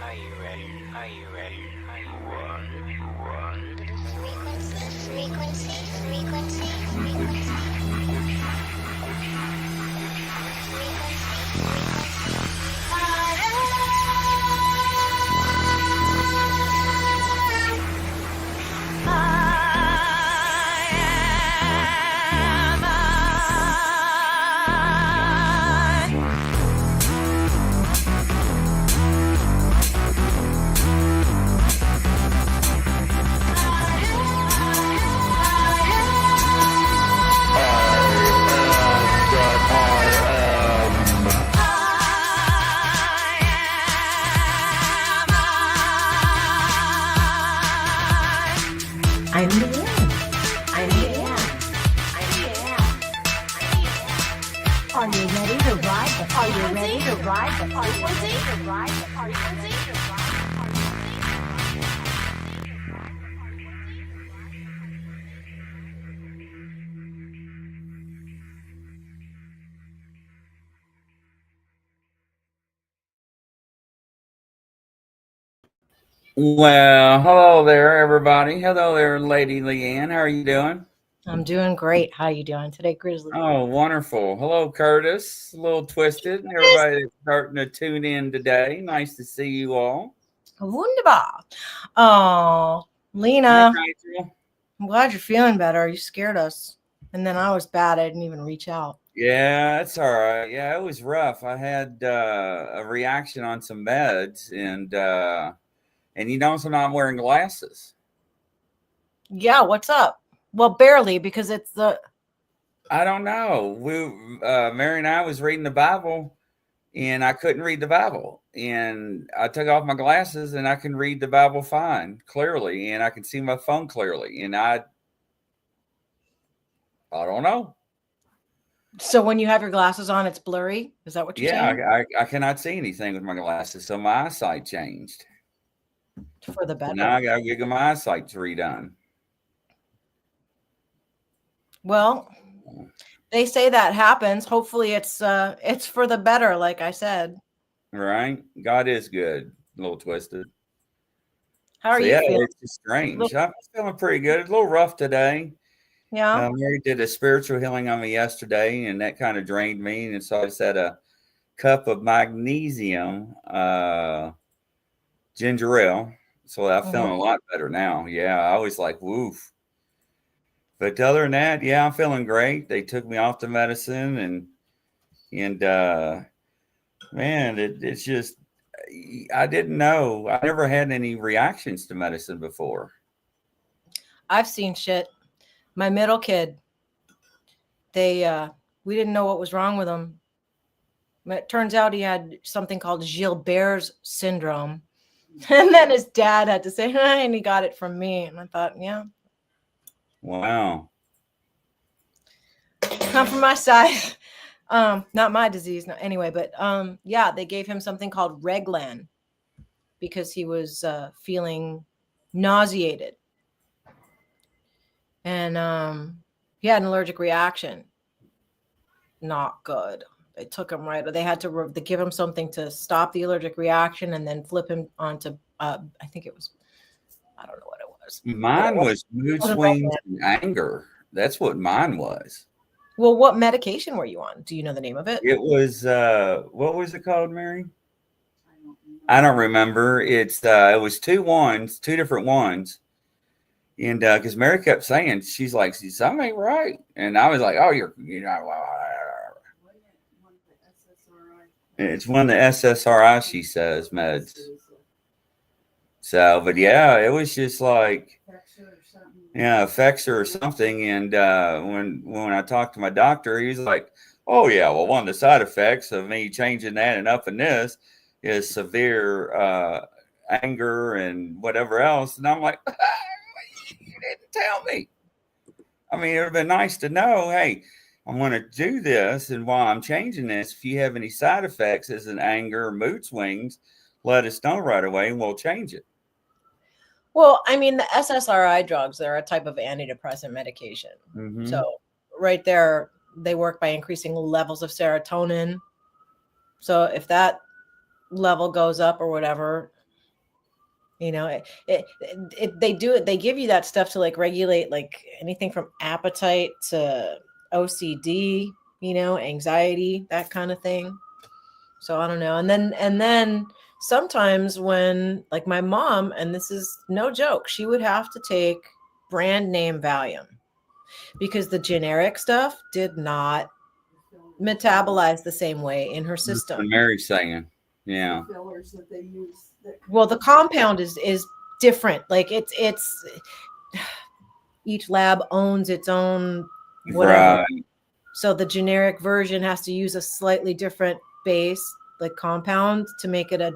Are you ready? Are you ready? Are you ready? Frequency, frequency, I'm Liane. I'm Liane. Are you ready to ride the Are you ready to ride the frequency? Well, hello there, everybody. Hello there, Lady Liane. How are you doing? I'm doing great. How you doing today, Grizzly? Oh, wonderful. Hello, Curtis. A little twisted. Everybody that's starting to tune in today. Nice to see you all. Wunderbar. Oh, Hey, Lena, Rachel. I'm glad you're feeling better. You scared us. And then I was bad. I didn't even reach out. Yeah, that's all right. Yeah, it was rough. I had a reaction on some meds, and you notice I'm not wearing glasses. Yeah, what's up? Well, barely, because it's the I don't know. Mary and I was reading the Bible, and I couldn't read the Bible. And I took off my glasses, and I can read the Bible fine, clearly, and I can see my phone clearly. And I don't know. so when you have your glasses on, it's blurry. Is that what you're Yeah, saying? I cannot see anything with my glasses, so my eyesight changed. For the So now better. I got to get my eyesight redone. Well, they say that happens. Hopefully it's for the better, like I said. Right? God is good. A little twisted. How are So you yeah, feeling? it's just strange. I'm feeling pretty good. A little rough today. Yeah. Mary did a spiritual healing on me yesterday, and that kind of drained me. And so I just had a cup of magnesium ginger ale. So I'm feeling a lot better now. Yeah, I was like, woof. But other than that, yeah, I'm feeling great. They took me off the medicine, and man, it's just I didn't know. I never had any reactions to medicine before. I've seen shit. My middle kid, we didn't know what was wrong with him. It turns out he had something called Gilbert's syndrome. And then his dad had to say, and he got it from me. And I thought, yeah. Wow. Come from my side. Not my disease. No, anyway, but yeah, they gave him something called Reglan because he was feeling nauseated. And he had an allergic reaction. Not good. They took him right. They had to they give him something to stop the allergic reaction and then flip him onto, I think it was, I don't know what it was. Mine was mood swings and anger. That's what mine was. Well, what medication were you on? Do you know the name of it? It was what was it called, Mary? I don't remember. It was two different ones. And because Mary kept saying, she's like, something ain't right. And I was like, oh, you know, it's one of the SSRI, she says, meds. So, but yeah, it was just like, yeah, affects her or something. And when I talked to my doctor, he's like, oh yeah, well, one of the side effects of me changing that and upping this is severe anger and whatever else. And I'm like, you didn't tell me. I mean, it would have been nice to know, hey, I'm going to do this. And while I'm changing this, if you have any side effects as an anger or mood swings, let us know right away and we'll change it. Well, I mean, the SSRI drugs, they're a type of antidepressant medication. Mm-hmm. So right there, they work by increasing levels of serotonin. So if that level goes up or whatever, You know, they do it. They give you that stuff to like regulate like anything from appetite to OCD, you know, anxiety, that kind of thing. So I don't know. And then sometimes when like my mom, and this is no joke, she would have to take brand name Valium because the generic stuff did not metabolize the same way in her That's what system. Mary's saying. Yeah. fillers that they use. Well, the compound is different. Like it's each lab owns its own whatever. Right. So the generic version has to use a slightly different base, like compound, to make it a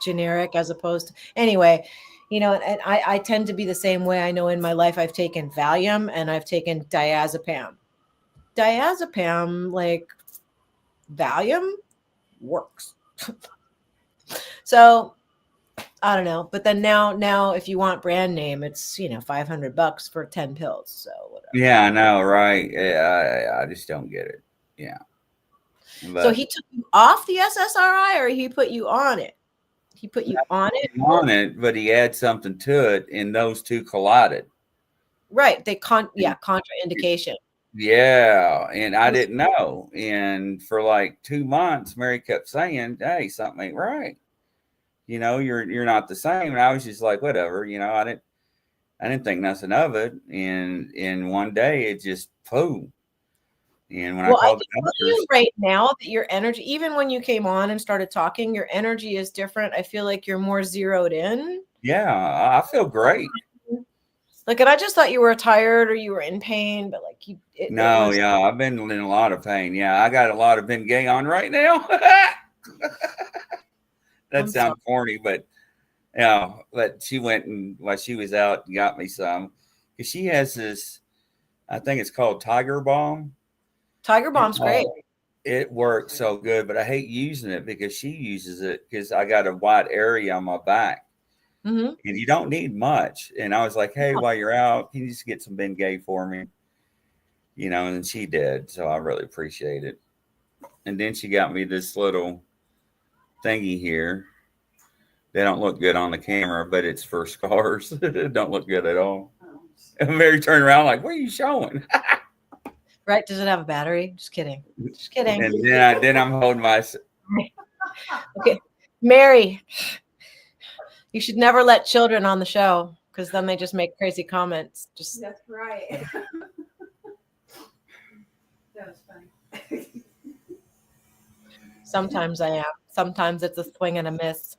generic as opposed to anyway, you know, and I tend to be the same way. I know in my life I've taken Valium and I've taken diazepam. Diazepam, like Valium, works. So I don't know. But then now if you want brand name, it's, you know, $500 for 10 pills. So whatever. Yeah, I know, right? Yeah, I just don't get it. Yeah. But So he took you off the SSRI or he put you on it? He put you on it? on it, but he had something to it, and those two collided. Right. They contraindication. Yeah, and I didn't know. And for like 2 months, Mary kept saying, "Hey, something ain't right. You know, you're not the same." And I was just like, whatever. You know, I didn't think nothing of it. And one day it just flew. And when I Well, I called can the tell you doctors, right now that your energy, even when you came on and started talking, your energy is different. I feel like you're more zeroed in. yeah, I feel great. Like, and I just thought you were tired or you were in pain, but like it No, was, yeah, I've been in a lot of pain. Yeah, I got a lot of Ben Gay on right now. I'm That sounds corny, but yeah, but she went and while she was out and got me some because she has this, I think it's called Tiger Balm. Tiger Bomb's great. It works so good, but I hate using it because she uses it because I got a white area on my back. Mm-hmm. And you don't need much. And I was like, hey, while you're out, can you just get some Ben Gay for me? You know, and she did. So I really appreciate it. And then she got me this little thingy here. They don't look good on the camera, but it's for scars. It don't look good at all. And Mary turned around like, what are you showing? Right? Does it have a battery? Just kidding. Just kidding. And then I'm holding my. Okay, Mary, you should never let children on the show because then they just make crazy comments. Just That's right. That was funny. sometimes I am. Sometimes it's a swing and a miss.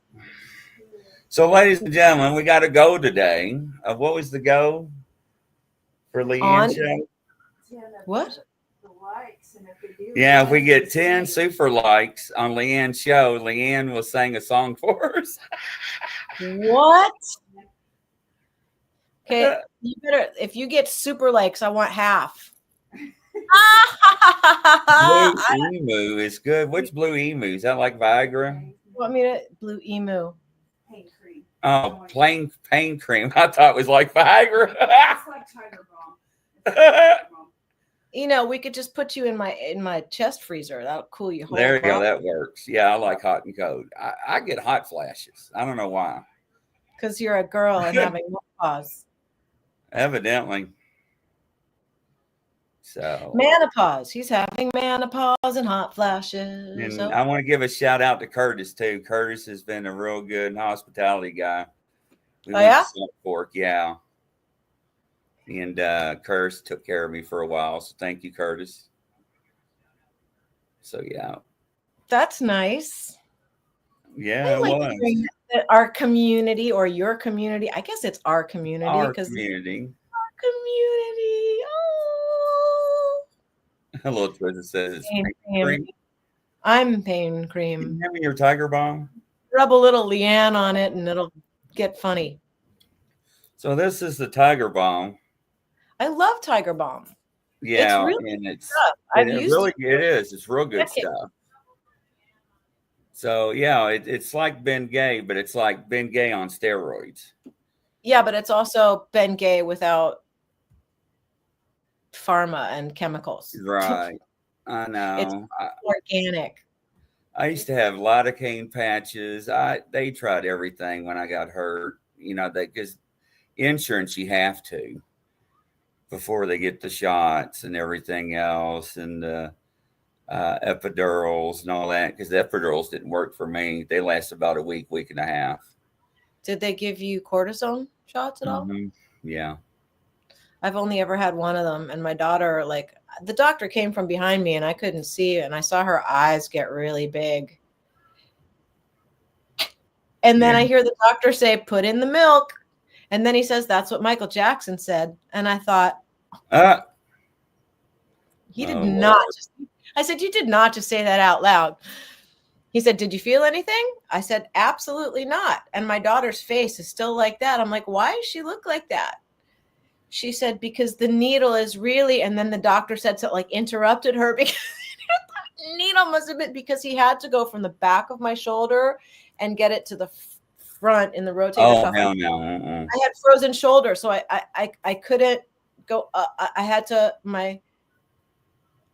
So, ladies and gentlemen, we got a go today. What was the go for Liane show? What? The likes, and if they do, Yeah, if we get 10 super likes on Liane's show, Liane will sing a song for us. What? Okay, you better. If you get super likes, I want half. Blue emu is good. Which blue emu? Is that like Viagra? You want me to blue emu? pain cream. Oh, plain pain cream. I thought it was like Viagra. It's like Tiger Balm. It's like Tiger Balm. You know, we could just put you in my chest freezer. That'll cool you. There you go. That works. Yeah, I like hot and cold. I get hot flashes. I don't know why. Because you're a girl and having menopause. Evidently. So. Menopause. He's having menopause and hot flashes. And So- I want to give a shout out to Curtis too. Curtis has been a real good hospitality guy. We went to Salt Fork, yeah. And Curtis took care of me for a while. So thank you, Curtis. So yeah. That's nice. Yeah, it like was. hearing that our community or your community. I guess it's our community Our because community. community. Oh. Hello, Twitter says it's Pain pain cream. I'm pain Can cream. you have me your Tiger Balm? Rub a little Liane on it and it'll get funny. So this is the Tiger Balm. I love Tiger Balm. Yeah, really and it's I've it used really it is. It's real good Decades. stuff. So yeah, it's like Ben Gay, but it's like Ben Gay on steroids. Yeah, but it's also Ben Gay without pharma and chemicals. Right. I know. Organic. I used to have lidocaine patches. They tried everything when I got hurt, that because insurance, you have to before they get the shots and everything else, and the epidurals and all that, because the epidurals didn't work for me. They last about a week and a half. Did they give you cortisone shots at all? Yeah. I've only ever had one of them, and my daughter, like, the doctor came from behind me and I couldn't see, and I saw her eyes get really big. And then I hear the doctor say, put in the milk. And then he says, that's what Michael Jackson said. And I thought, he did not. I said, you did not just say that out loud. He said, did you feel anything? I said, absolutely not. And my daughter's face is still like that. I'm like, why does she look like that? She said, because the needle is really, and then the doctor said, so like interrupted her because the needle must have been, because he had to go from the back of my shoulder and get it to the front in the rotator cuff. No. I had frozen shoulder, so I couldn't go. I had to,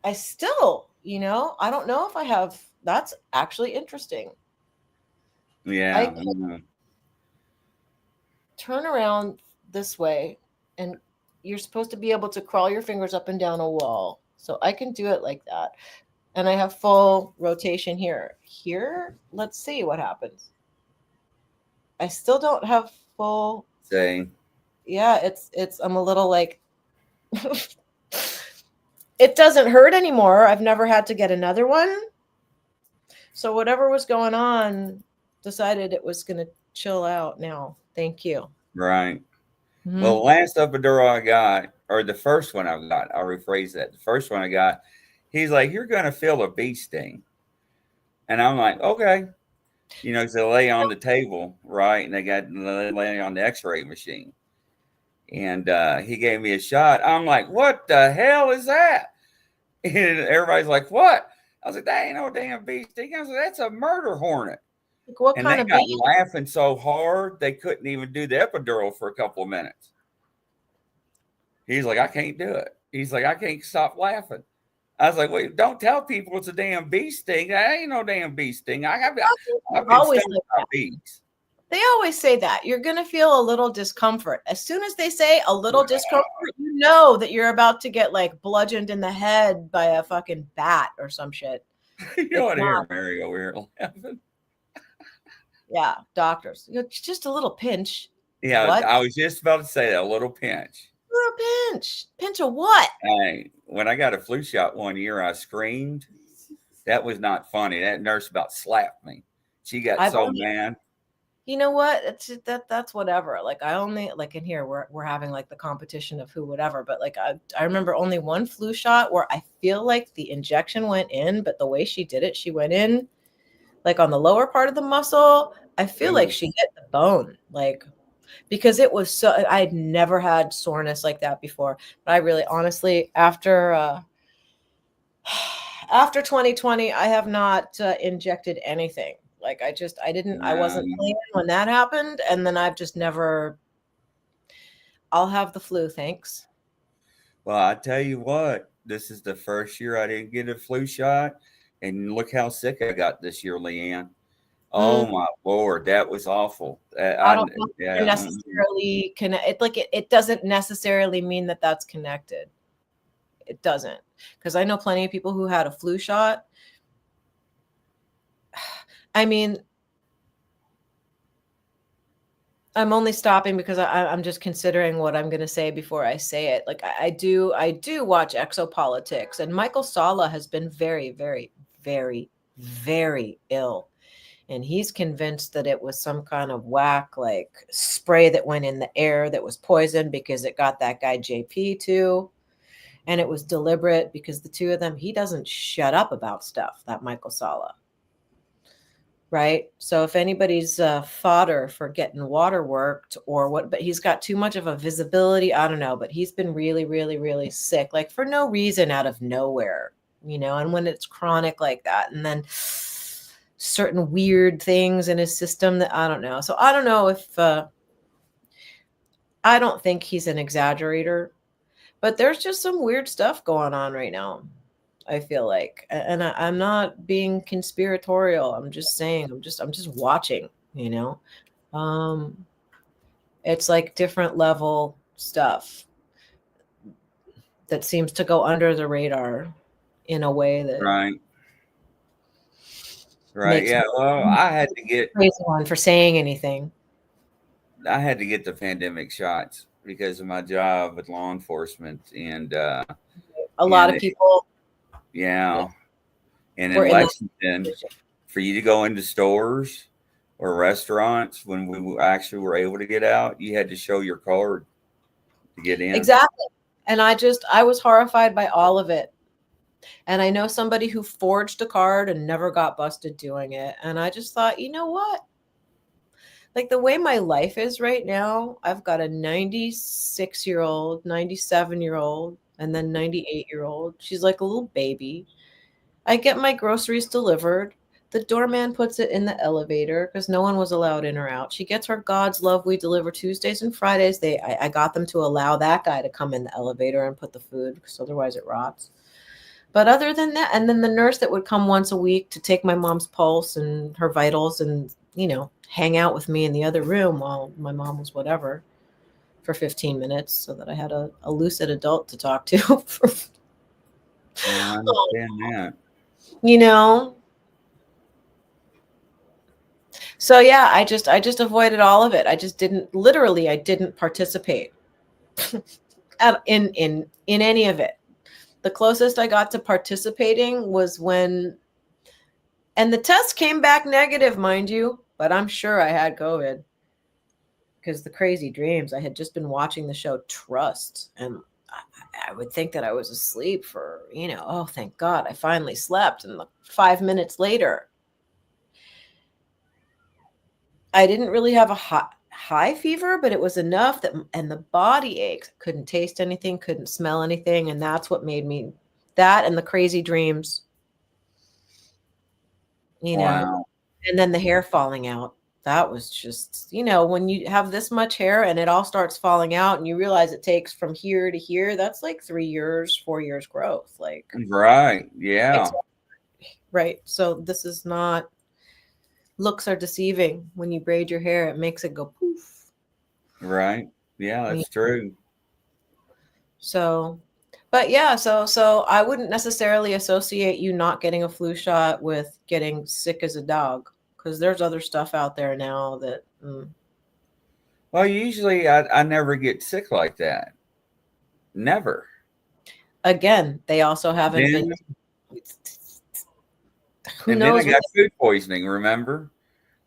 I still, I don't know if I have, that's actually interesting. Yeah. I turn around this way, and you're supposed to be able to crawl your fingers up and down a wall. So I can do it like that. And I have full rotation here. Here, let's see what happens. I still don't have full. Same. Yeah, I'm a little like, it doesn't hurt anymore. I've never had to get another one. So whatever was going on, decided it was going to chill out now. Thank you. Right. Mm-hmm. Well, the last epidural I got, or the first one I got, I'll rephrase that. The first one I got, he's like, you're going to feel a bee sting. And I'm like, okay. So they lay on the table, right? And they lay on the x-ray machine. And he gave me a shot. I'm like, what the hell is that? And everybody's like, what? I was like, that ain't no damn bee sting. I was like, that's a murder hornet. Like, what kind of bee? They got laughing so hard, they couldn't even do the epidural for a couple of minutes. He's like, I can't do it. He's like, I can't stop laughing. I was like, wait, don't tell people it's a damn bee sting. That ain't no damn bee sting. I've been always stung by bees. They always say that. You're going to feel a little discomfort. As soon as they say a little discomfort, you know that you're about to get like bludgeoned in the head by a fucking bat or some shit. You know what, here, Mary, over here laughing. Yeah, doctors. Just a little pinch. Yeah, what? I was just about to say that, a little pinch. A little pinch. Pinch of what? Hey, when I got a flu shot one year, I screamed. That was not funny. That nurse about slapped me. She got mad. You know what? That's whatever. Like I only like in here we're having like the competition of who whatever. But like I remember only one flu shot where I feel like the injection went in, but the way she did it, she went in like on the lower part of the muscle. I feel like she hit the bone, like because it was so. I had never had soreness like that before. But I really, honestly, after 2020, I have not injected anything. Like I wasn't playing when that happened. And then I've just never, I'll have the flu. Thanks. Well, I tell you what, this is the first year I didn't get a flu shot. And look how sick I got this year, Liane. Oh my Lord, that was awful. I don't necessarily connect. It doesn't necessarily mean that that's connected. It doesn't. Because I know plenty of people who had a flu shot. I mean, I'm only stopping because I'm just considering what I'm going to say before I say it. Like I do watch exopolitics, and Michael Sala has been very, very, very, very ill. And he's convinced that it was some kind of whack, like spray that went in the air that was poisoned because it got that guy JP too. And it was deliberate because the two of them, he doesn't shut up about stuff, that Michael Sala. Right. So if anybody's fodder for getting water worked or what, but he's got too much of a visibility. I don't know, but he's been really, really, really sick, like for no reason out of nowhere, and when it's chronic like that, and then certain weird things in his system that I don't know. So I don't know if, I don't think he's an exaggerator, but there's just some weird stuff going on right now. I feel like, and I'm not being conspiratorial. I'm just saying, I'm just watching, It's like different level stuff that seems to go under the radar in a way that Right. Right. makes Yeah. Well, me I had to get crazy one for saying anything. the pandemic shots because of my job with law enforcement, and A lot of it, people yeah, and were in in that Lexington, position. for you to go into stores or restaurants when we actually were able to get out, you had to show your card to get in. Exactly. And I was horrified by all of it. And I know somebody who forged a card and never got busted doing it. And I just thought, you know what? Like the way my life is right now, I've got a 96-year-old, 97-year-old, and then 98-year-old. She's like a little baby. I get my groceries delivered. The doorman puts it in the elevator because no one was allowed in or out. She gets her God's love. We deliver Tuesdays and Fridays. I got them to allow that guy to come in the elevator and put the food because otherwise it rots. But other than that, and then the nurse that would come once a week to take my mom's pulse and her vitals and, hang out with me in the other room while my mom was whatever for 15 minutes so that I had a lucid adult to talk to. Yeah, I understand that. you know So yeah, I just avoided all of it. I just I didn't participate in any of it. The closest I got to participating was and the test came back negative, mind you, but I'm sure I had COVID because the crazy dreams. I had just been watching the show Trust, and I would think that I was asleep for, oh, thank God I finally slept. And 5 minutes later, I didn't really have a high fever, but it was enough and the body aches. Couldn't taste anything, couldn't smell anything. And that's what made me, that and the crazy dreams, Wow. and then the hair falling out. That was just, when you have this much hair and it all starts falling out and you realize it takes from here to here, that's like 3 years, 4 years growth. Like, Right. Yeah. right. So this is not, looks are deceiving. When you braid your hair, it makes it go poof. Right. Yeah, that's true. So, but yeah, so I wouldn't necessarily associate you not getting a flu shot with getting sick as a dog, because there's other stuff out there now that. Well, usually I never get sick like that. Never. Again, they also haven't been. Who And then I knows? got food poisoning, remember?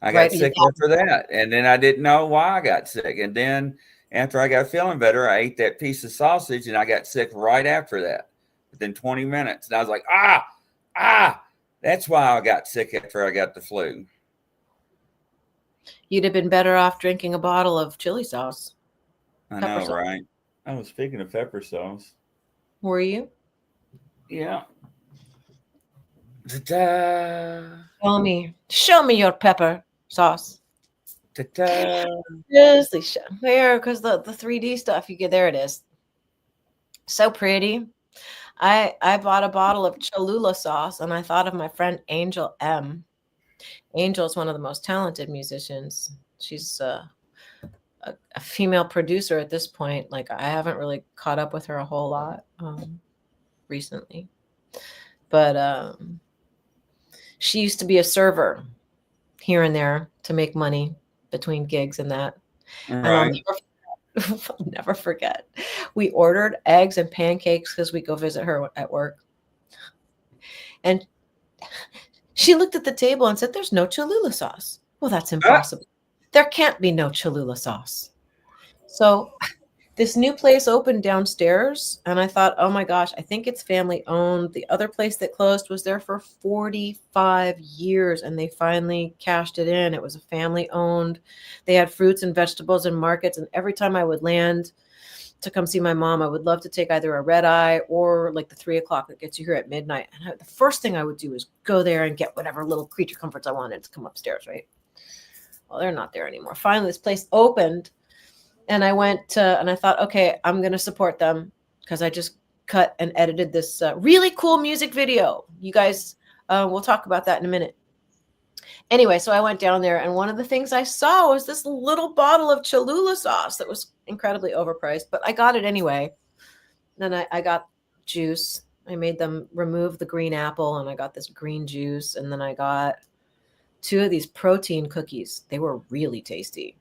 I got Right. sick after that. And then I didn't know why I got sick. And then after I got feeling better, I ate that piece of sausage and I got sick right after that within 20 minutes. And I was like, that's why I got sick after I got the flu. You'd have been better off drinking a bottle of chili sauce. I Pepper know, sauce. right? Oh, speaking of pepper sauce. Were you? Yeah. Ta-da. Show me your pepper sauce. Ta-da. Seriously, there, because the 3D stuff you get, there it is. So pretty. I bought a bottle of Cholula sauce and I thought of my friend Angel M. Angel is one of the most talented musicians. She's a female producer at this point. Like, I haven't really caught up with her a whole lot recently. But she used to be a server here and there to make money between gigs and that. Right. And I'll never forget. We ordered eggs and pancakes because we go visit her at work. And she looked at the table and said, "There's no Cholula sauce." Well, that's impossible. There can't be no Cholula sauce. So this new place opened downstairs, and I thought, oh my gosh, I think it's family owned. The other place that closed was there for 45 years, and they finally cashed it in. It was a family owned. They had fruits and vegetables and markets, and every time I would land to come see my mom, I would love to take either a red eye or like the 3 o'clock that gets you here at midnight. And the first thing I would do is go there and get whatever little creature comforts I wanted to come upstairs, right? Well, they're not there anymore. Finally, this place opened. And I went and I thought, okay, I'm going to support them because I just cut and edited this really cool music video. You guys, we'll talk about that in a minute. Anyway, so I went down there, and one of the things I saw was this little bottle of Cholula sauce that was incredibly overpriced, but I got it anyway. Then I got juice. I made them remove the green apple, and I got this green juice. And then I got 2 of these protein cookies. They were really tasty,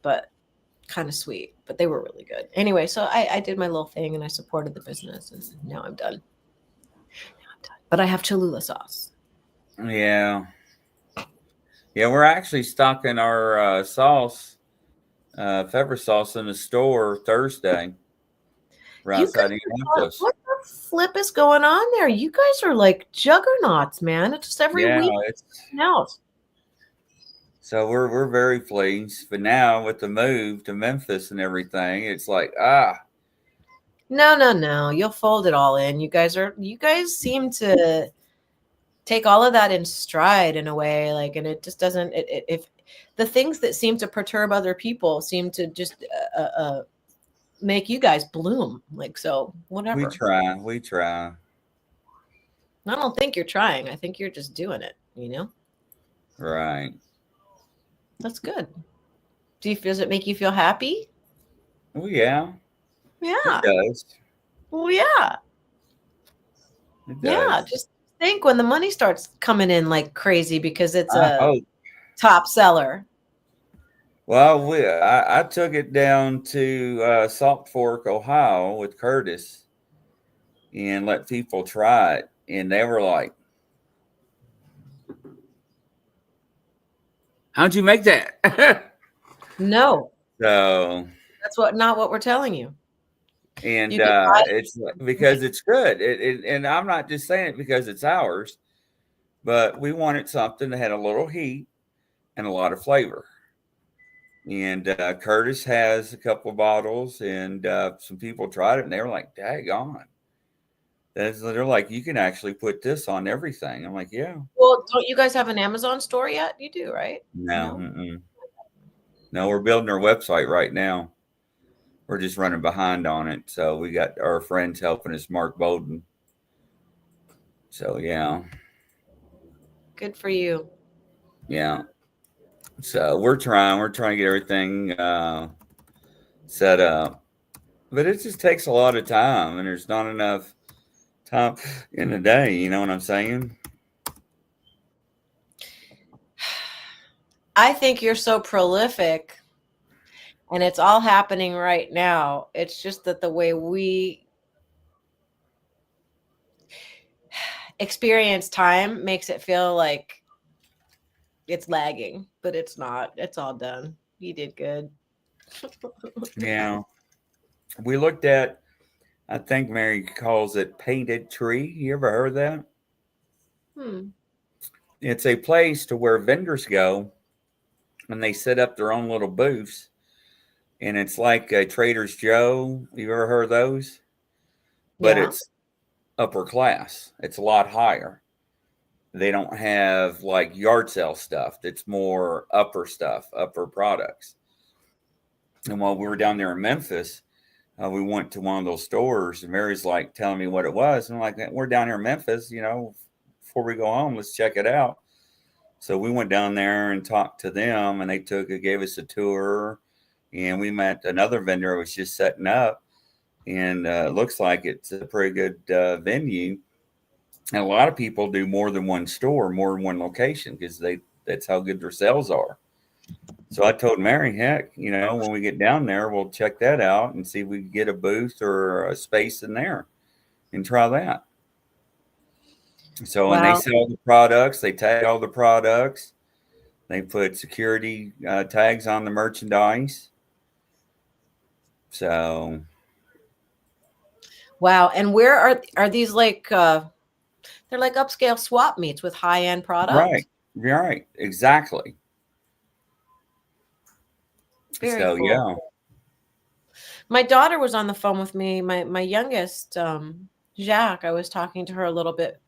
but kind of sweet, but they were really good. Anyway, so I did my little thing, and I supported the business, and now I'm done. But I have Cholula sauce. Yeah. Yeah, we're actually stocking our sauce, pepper sauce in the store Thursday. We're You outside guys of are, Memphis. what the flip is going on there? You guys are like juggernauts, man. It's just every Yeah, week it's else. so we're very pleased. But now with the move to Memphis and everything, it's like No. You'll fold it all in. You guys seem to take all of that in stride in a way, like, and it just doesn't. If the things that seem to perturb other people seem to just make you guys bloom, like, so whatever. we try. I don't think you're trying. I think you're just doing it. Right. That's good. Does it make you feel happy? Oh yeah, Yeah. it does. Well, yeah. It Yeah. does. Just think when the money starts coming in like crazy because it's I a hope. top seller. Well, I took it down to Salt Fork, Ohio, with Curtis, and let people try it, and they were like, "How'd you make that?" No, So, that's not what we're telling you. and You can buy it's because it's good. And I'm not just saying it because it's ours, but we wanted something that had a little heat and a lot of flavor. And Curtis has a couple of bottles, and some people tried it, and they were like, "Daggone!" They're like, "You can actually put this on everything." I'm like, "Yeah." Well, don't you guys have an Amazon store yet? You do, right? No, no, we're building our website right now. We're just running behind on it, so we got our friends helping us, Mark Bowden. So yeah, Good for you. yeah. So we're trying to get everything set up, but it just takes a lot of time, and there's not enough time in the day. You know what I'm saying? I think you're so prolific, and it's all happening right now. It's just that the way we experience time makes it feel like it's lagging, but it's not. It's all done. You did good. Yeah. We looked at, I think Mary calls it Painted Tree. You ever heard of that? It's a place to where vendors go and they set up their own little booths. And it's like a Trader's Joe. You ever heard of those? But Yeah. it's upper class. It's a lot higher. They don't have like yard sale stuff. It's more upper stuff, upper products. And while we were down there in Memphis, we went to one of those stores, and Mary's like telling me what it was. And I'm like, "We're down here in Memphis, before we go home, let's check it out." So we went down there and talked to them, and they gave us a tour, and we met another vendor who was just setting up, and it looks like it's a pretty good venue. And a lot of people do more than one store, more than one location, because that's how good their sales are. So I told Mary, heck, when we get down there, we'll check that out and see if we can get a booth or a space in there and try that. So, and they Wow. sell the products, they tag all the products, they put security tags on the merchandise. So, Wow. And where are these like they're like upscale swap meets with high-end product? right, exactly. Very So, cool. yeah. My daughter was on the phone with me. My youngest, Jacques, I was talking to her a little bit,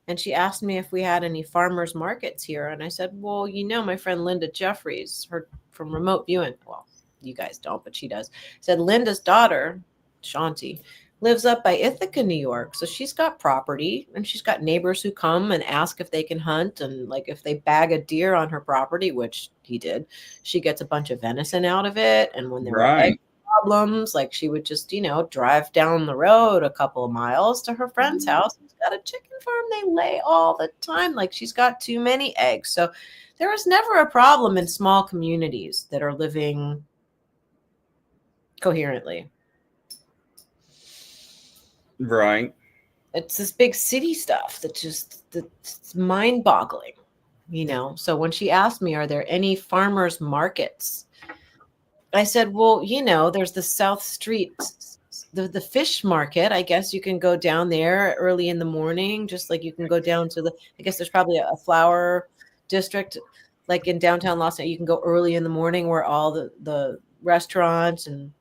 and she asked me if we had any farmers markets here. And I said, well, my friend Linda Jeffries, her from Remote Viewing. Well, you guys don't, but she does. Said Linda's daughter, Shanti, lives up by Ithaca, New York. So she's got property and she's got neighbors who come and ask if they can hunt. And like if they bag a deer on her property, which he did, she gets a bunch of venison out of it. And when there are egg problems, like she would just, drive down the road a couple of miles to her friend's house. She's got a chicken farm. They lay all the time. Like she's got too many eggs. So there was never a problem in small communities that are living coherently. Right. It's this big city stuff that's mind-boggling, So when she asked me, are there any farmers markets? I said, well, there's the South Street, the fish market. I guess you can go down there early in the morning, just like you can go down to I guess there's probably a flower district like in downtown Los Angeles. You can go early in the morning where all the restaurants and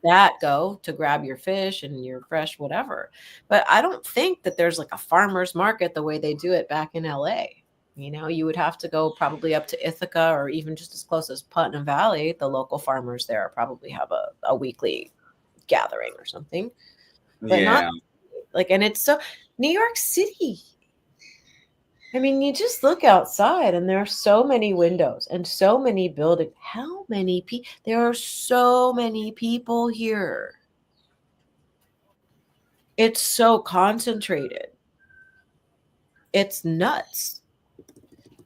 that go to grab your fish and your fresh whatever. But I don't think that there's like a farmer's market the way they do it back in LA. You would have to go probably up to Ithaca or even just as close as Putnam Valley. The local farmers there probably have a weekly gathering or something. But not and it's so New York City. I mean, you just look outside and there are so many windows and so many buildings. How many people? There are so many people here. It's so concentrated. It's nuts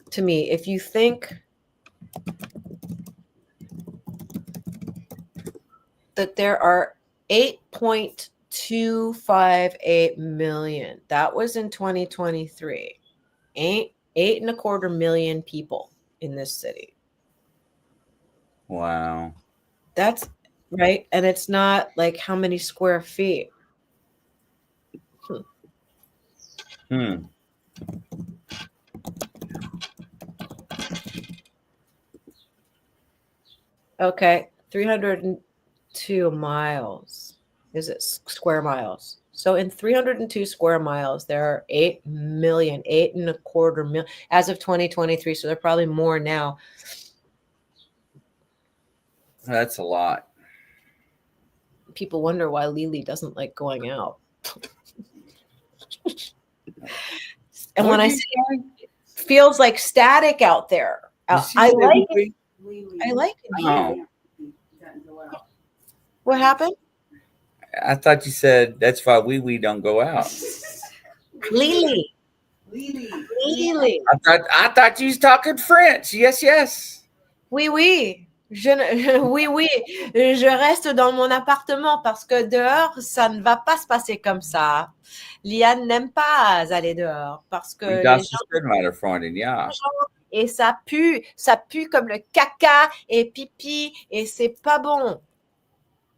to me. If you think that there are 8.258 million, that was in 2023. 8.25 million people in this city. Wow. That's right. And it's not like how many square feet. Okay. 302 miles. Is it square miles? So in 302 square miles, there are 8 million, 8.25 million as of 2023. So they're probably more now. That's a lot. People wonder why Lily doesn't like going out. And when I say it feels like static out there, I like it. I like it. Oh. What happened? I thought you said that's why we don't go out. Lily. I thought you was talking French. Yes. Oui. Oui. Je reste dans mon appartement parce que dehors, ça ne va pas se passer comme ça. Liane n'aime pas aller dehors parce que les gens, et ça pue comme le caca et pipi et c'est pas bon.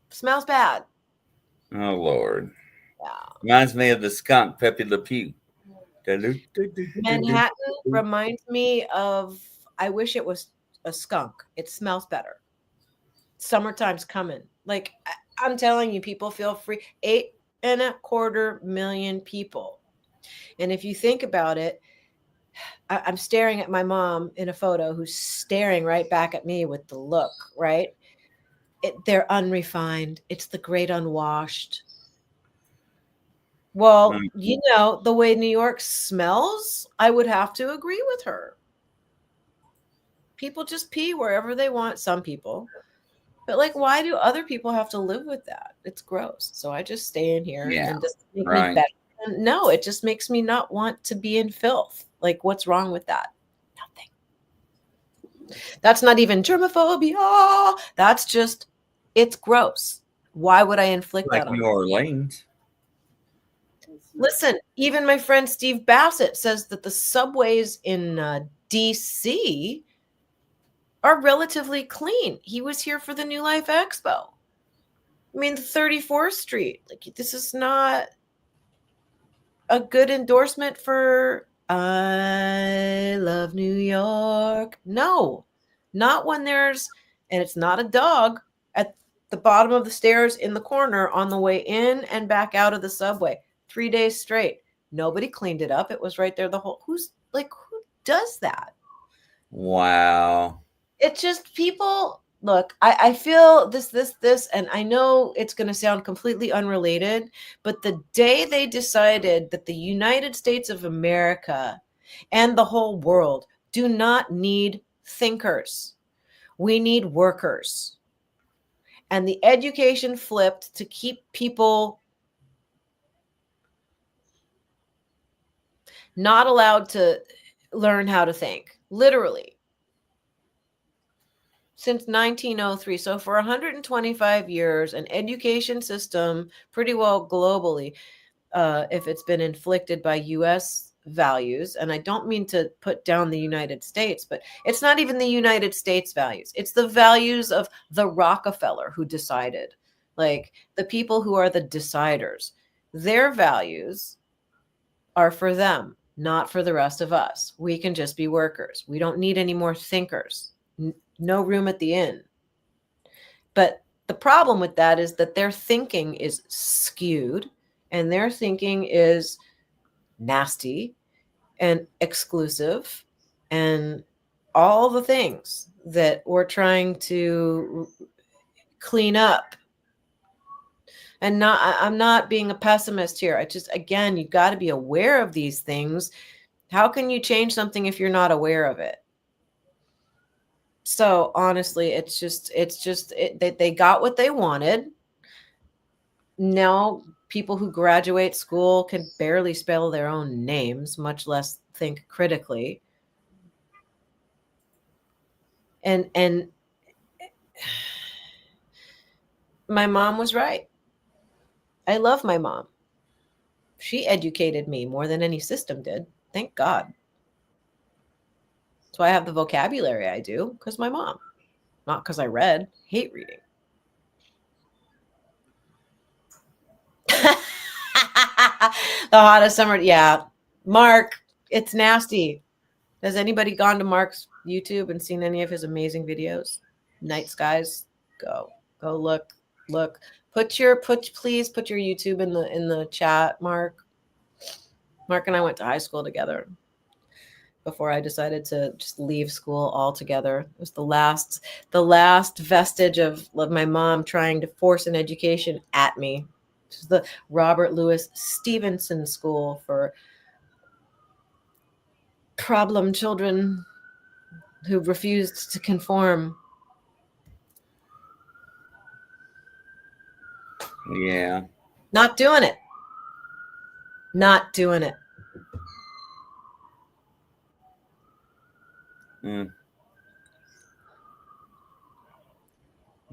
Smells bad. Oh Lord. Yeah. Reminds me of the skunk Pepe Le Pew. Manhattan reminds me of, I wish it was a skunk. It smells better. Summertime's coming. Like I'm telling you, people feel free. 8.25 million people. And if you think about it, I'm staring at my mom in a photo who's staring right back at me with the look, right? They're unrefined. It's the great unwashed. Well, the way New York smells, I would have to agree with her. People just pee wherever they want, some people. But like, why do other people have to live with that? It's gross. So I just stay in here and just make me better. And no, it just makes me not want to be in filth. Like, what's wrong with that? Nothing. That's not even germophobia. That's just, it's gross. Why would I inflict that on New Orleans? Listen, even my friend Steve Bassett says that the subways in DC are relatively clean. He was here for the New Life Expo. I mean, the 34th Street. Like, this is not a good endorsement for I love New York. No, not when there's, and it's not a dog at the bottom of the stairs in the corner on the way in and back out of the subway. 3 days straight. Nobody cleaned it up. It was right there. Who does that? Wow. It's just people look, I feel this, and I know it's going to sound completely unrelated, but the day they decided that the United States of America and the whole world do not need thinkers, we need workers. And the education flipped to keep people not allowed to learn how to think, literally, since 1903. So for 125 years, an education system, pretty well globally, if it's been inflicted by U.S. values, and I don't mean to put down the United States, but it's not even the United States values. It's the values of the Rockefeller who decided, like the people who are the deciders. Their values are for them, not for the rest of us. We can just be workers. We don't need any more thinkers. No room at the inn. But the problem with that is that their thinking is skewed, and their thinking is nasty and exclusive and all the things that we're trying to clean up. And I'm not being a pessimist here. I just, again, you've got to be aware of these things. How can you change something if you're not aware of it? So honestly, they got what they wanted. Now people who graduate school can barely spell their own names, much less think critically. And my mom was right. I love my mom. She educated me more than any system did. Thank God. That's why I have the vocabulary I do, because my mom, not because I read. Hate reading. The hottest summer. Yeah. Mark, it's nasty. Has anybody gone to Mark's YouTube and seen any of his amazing videos? Night skies. Go look. Please put your YouTube in the chat, Mark. Mark and I went to high school together before I decided to just leave school altogether. It was the last vestige of my mom trying to force an education at me. This is the Robert Louis Stevenson School for problem children who refused to conform. Yeah. Not doing it. Not doing it.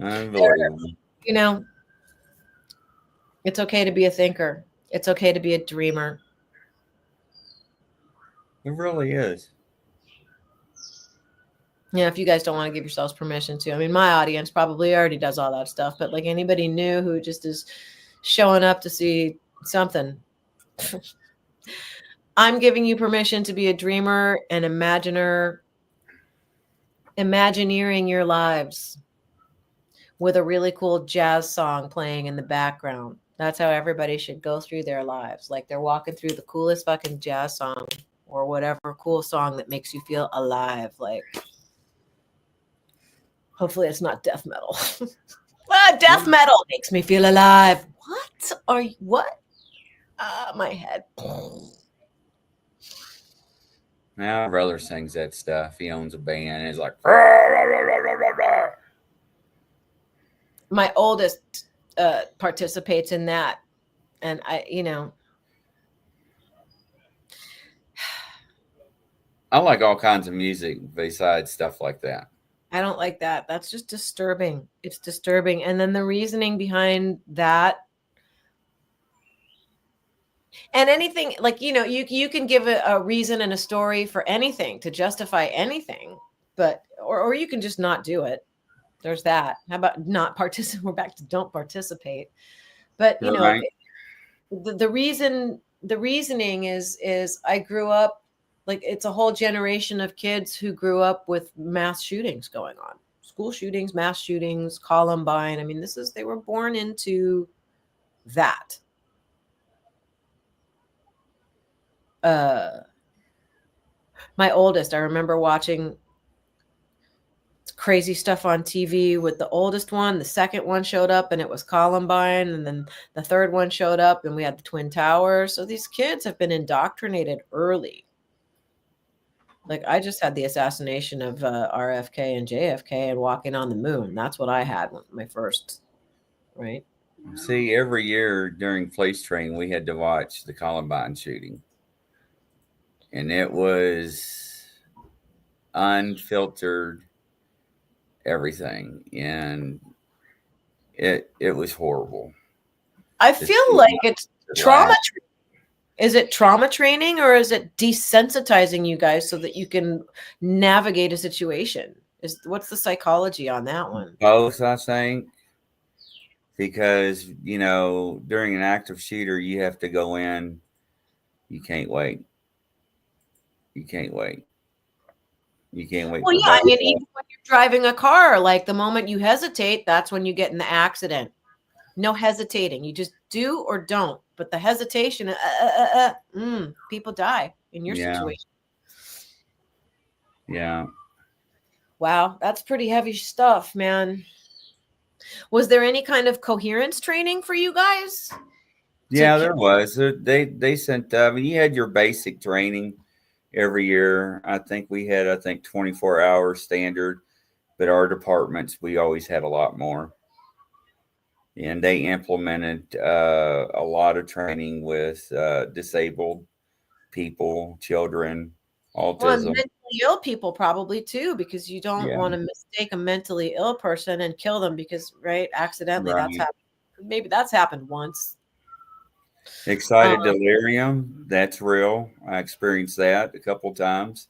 Unbelievable. You know, it's okay to be a thinker. It's okay to be a dreamer. It really is. Yeah, if you guys don't want to give yourselves permission to. I mean, my audience probably already does all that stuff, but like anybody new who just is showing up to see something, I'm giving you permission to be a dreamer and imaginer, imagineering your lives with a really cool jazz song playing in the background. That's how everybody should go through their lives. Like they're walking through the coolest fucking jazz song or whatever cool song that makes you feel alive. Like, hopefully it's not death metal. Death metal makes me feel alive. What? My head. My brother sings that stuff. He owns a band. He's like, my oldest participates in that. And I like all kinds of music besides stuff like that. I don't like that. That's just disturbing. It's disturbing. And then the reasoning behind that. And anything like, you can give a reason and a story for anything to justify anything, but, or you can just not do it. There's that. How about not participate? We're back to don't participate. But, Right. the reasoning is I grew up, like it's a whole generation of kids who grew up with mass shootings going on, school shootings, mass shootings, Columbine. I mean, they were born into that. My oldest, I remember watching crazy stuff on TV with the oldest one. The second one showed up and it was Columbine. And then the third one showed up and we had the Twin Towers. So these kids have been indoctrinated early. Like I just had the assassination of RFK and JFK and walking on the moon. That's what I had my first, right? See, every year during police training, we had to watch the Columbine shooting. And it was unfiltered everything. And it was horrible. I feel like it's trauma. Is it trauma training or is it desensitizing you guys so that you can navigate a situation? What's the psychology on that one? Both, I think. Because, during an active shooter, you have to go in. You can't wait. You can't wait. You can't wait. Well, yeah, I mean, even when you're driving a car, like the moment you hesitate, that's when you get in the accident. No hesitating. You just do or don't. But the hesitation, people die in your situation. Yeah. Wow, that's pretty heavy stuff, man. Was there any kind of coherence training for you guys? Yeah, there was. They sent. You had your basic training every year. I think we had 24 hours standard, but our departments we always had a lot more. And they implemented a lot of training with disabled people, children, autism. Well, mentally ill people probably too, because you don't want to mistake a mentally ill person and kill them because, right, accidentally that's happened. Maybe that's happened once. Excited delirium, that's real. I experienced that a couple times.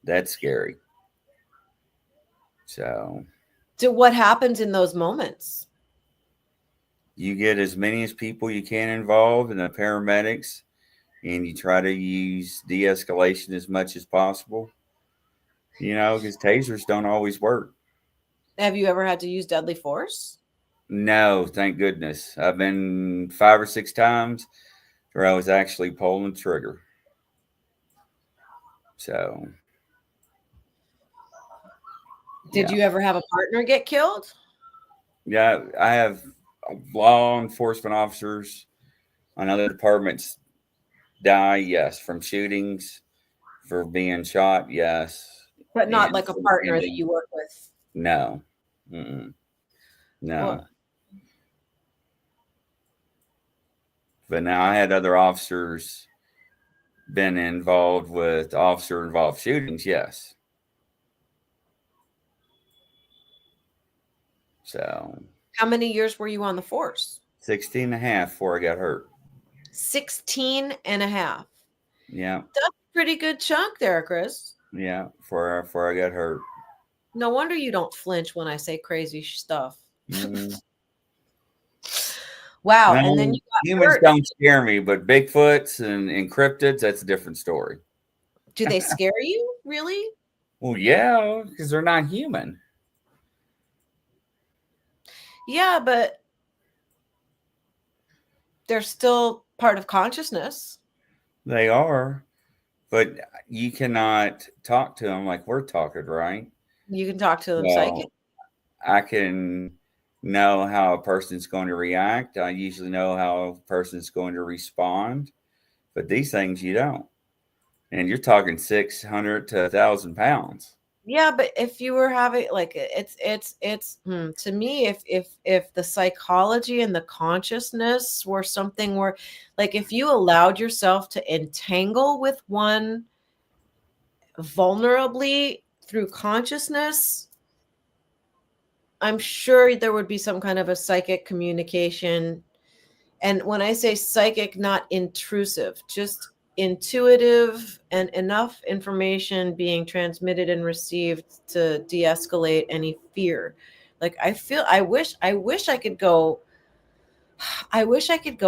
That's scary. So what happens in those moments? You get as many as people you can involved in the paramedics, and you try to use de-escalation as much as possible. Because tasers don't always work. Have you ever had to use deadly force? No, thank goodness. I've been 5 or 6 times where I was actually pulling the trigger. So. Did you ever have a partner get killed? Yeah, I have law enforcement officers on other departments die, yes, from shootings, for being shot, yes. But not like a partner that you work with? No. No. Well, but now I had other officers been involved with officer-involved shootings, yes. So. How many years were you on the force? 16 and a half before I got hurt. 16 and a half. Yeah. That's a pretty good chunk there, Chris. Yeah, before I got hurt. No wonder you don't flinch when I say crazy stuff. Mm-hmm. Wow. No, and then you got humans hurt. Don't scare me, but Bigfoots and cryptids, that's a different story. Do they scare you? Really? Well, yeah, because they're not human. Yeah, but they're still part of consciousness. They are, but you cannot talk to them like we're talking, right? You can talk to them psychic. I can know how a person's going to react. I usually know how a person's going to respond, but these things you don't. And you're talking 600 to 1,000 pounds. Yeah, but if you were having it's to me, if the psychology and the consciousness were something where, like, if you allowed yourself to entangle with one vulnerably through consciousness, I'm sure there would be some kind of a psychic communication. And when I say psychic, not intrusive, just intuitive and enough information being transmitted and received to de-escalate any fear. Like I wish I could go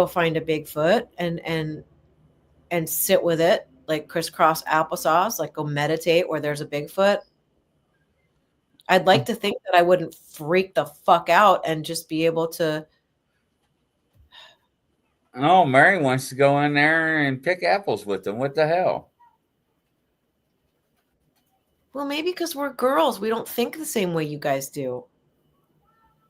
find a Bigfoot and sit with it, like crisscross applesauce, like go meditate where there's a Bigfoot. I'd like to think that I wouldn't freak the fuck out and just be able to. Oh, Mary wants to go in there and pick apples with them. What the hell? Well, maybe because we're girls, we don't think the same way you guys do.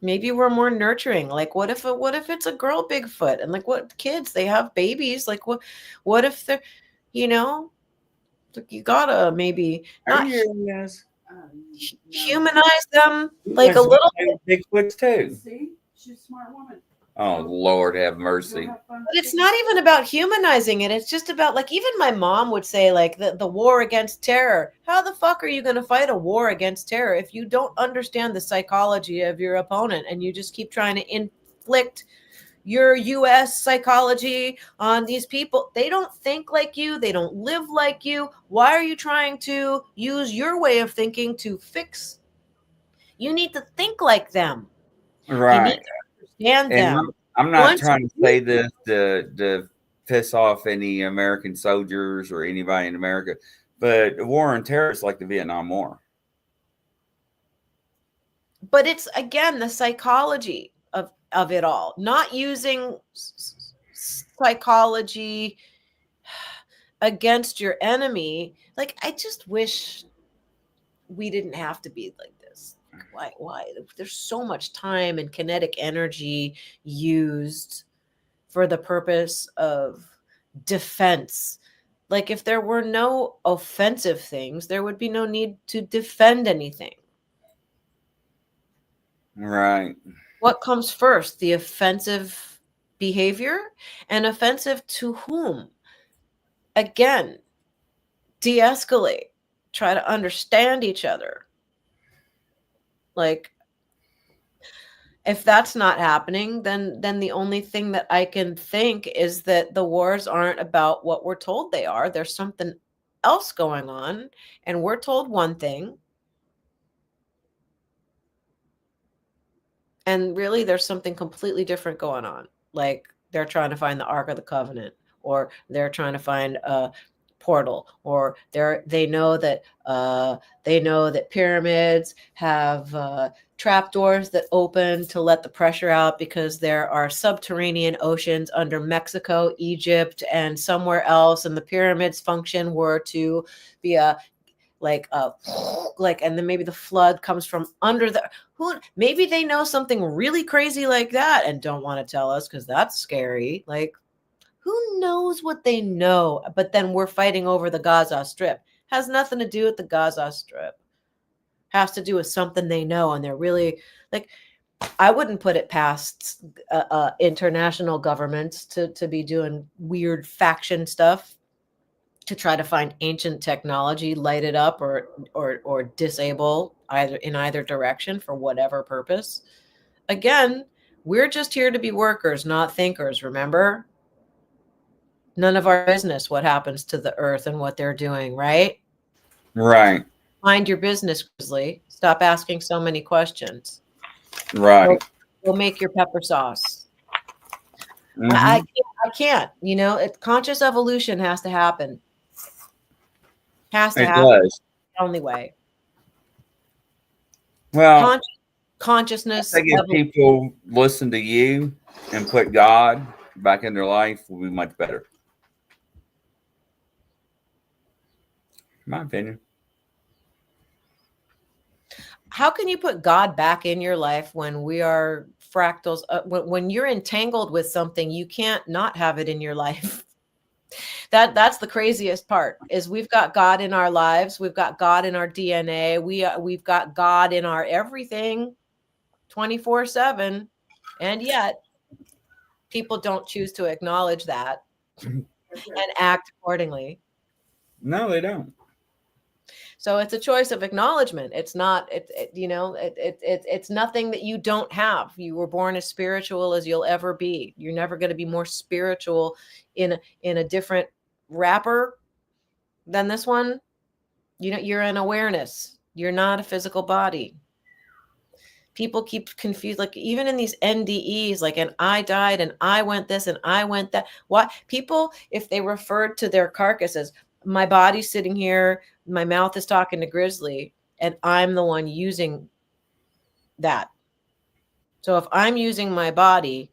Maybe we're more nurturing. Like, what if it's a girl Bigfoot, and like, what kids, they have babies? Like, what if they're, you know, like, you gotta maybe Are not you yes? No. humanize them You like a guys little. do Bigfoots too. See, she's a smart woman. Oh Lord, have Go mercy. have fun But it's with not it. even about humanizing it. It's just about, like, even my mom would say, like, the war against terror. How the fuck are you going to fight a war against terror if you don't understand the psychology of your opponent and you just keep trying to inflict your US psychology on these people? They don't think like you, they don't live like you. Why are you trying to use your way of thinking to fix? You need to think like them. You need Right. to understand And them. I'm not Once trying to you say this to piss off any American soldiers or anybody in America, but the war on terror is like the Vietnam War. but it's, again, the psychology of it all, not using psychology against your enemy. Like, I just wish we didn't have to be like this. Why there's so much time and kinetic energy used for the purpose of defense. Like, if there were no offensive things, there would be no need to defend anything. Right. What comes first, the offensive behavior? And offensive to whom? Again, de-escalate, try to understand each other. Like, if that's not happening, then the only thing that I can think is that the wars aren't about what we're told they are. There's something else going on, and we're told one thing, and really there's something completely different going on. Like, they're trying to find the Ark of the Covenant, or they're trying to find a portal, or they know that pyramids have trapdoors that open to let the pressure out, because there are subterranean oceans under Mexico, Egypt, and somewhere else, and the pyramids function were to be a like and then maybe the flood comes from under the, who, maybe they know something really crazy like that and don't want to tell us because that's scary. Like, who knows what they know? But then we're fighting over the Gaza Strip. Has nothing to do with the Gaza Strip. Has to do with something they know, and they're really, like, I wouldn't put it past international governments to be doing weird faction stuff to try to find ancient technology, light it up, or disable either in either direction for whatever purpose. Again, we're just here to be workers, not thinkers, remember? None of our business what happens to the earth and what they're doing, right? Right. Mind your business, Grizzly. Stop asking so many questions. Right. Go make your pepper sauce. Mhm. I can't. Conscious evolution has to happen. Has to It happen. does. The only way. Well, Consciousness. I think if people listen to you and put God back in their life, will be much better. In my opinion. How can you put God back in your life when we are fractals? When you're entangled with something, you can't not have it in your life. That's the craziest part, is we've got God in our lives. We've got God in our DNA. We've got God in our everything 24/7. And yet people don't choose to acknowledge that and act accordingly. No, they don't. So it's a choice of acknowledgement. It's not, it's nothing that you don't have. You were born as spiritual as you'll ever be. You're never going to be more spiritual in a different wrapper than this one. You're an awareness. You're not a physical body. People keep confused, like even in these NDEs, like, and I died and I went this and I went that. Why people, if they referred to their carcasses, my body's sitting here, my mouth is talking to Grizzly, and I'm the one using that. So if I'm using my body,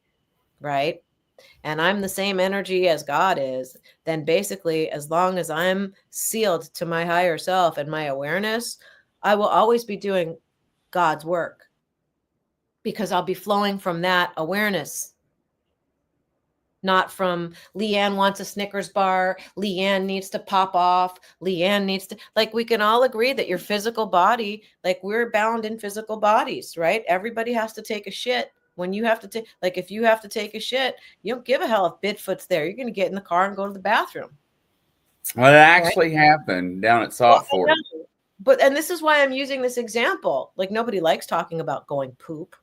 right, and I'm the same energy as God is, then basically, as long as I'm sealed to my higher self and my awareness, I will always be doing God's work because I'll be flowing from that awareness, not from Liane wants a Snickers bar, Liane needs to pop off, Liane needs to, like, we can all agree that your physical body, like, we're bound in physical bodies, right? Everybody has to take a shit. When you have to take, like, if you have to take a shit, you don't give a hell if Bigfoot's there. You're going to get in the car and go to the bathroom. Well, it actually happened down at Salt Fork. But, and this is why I'm using this example. Like, nobody likes talking about going poop.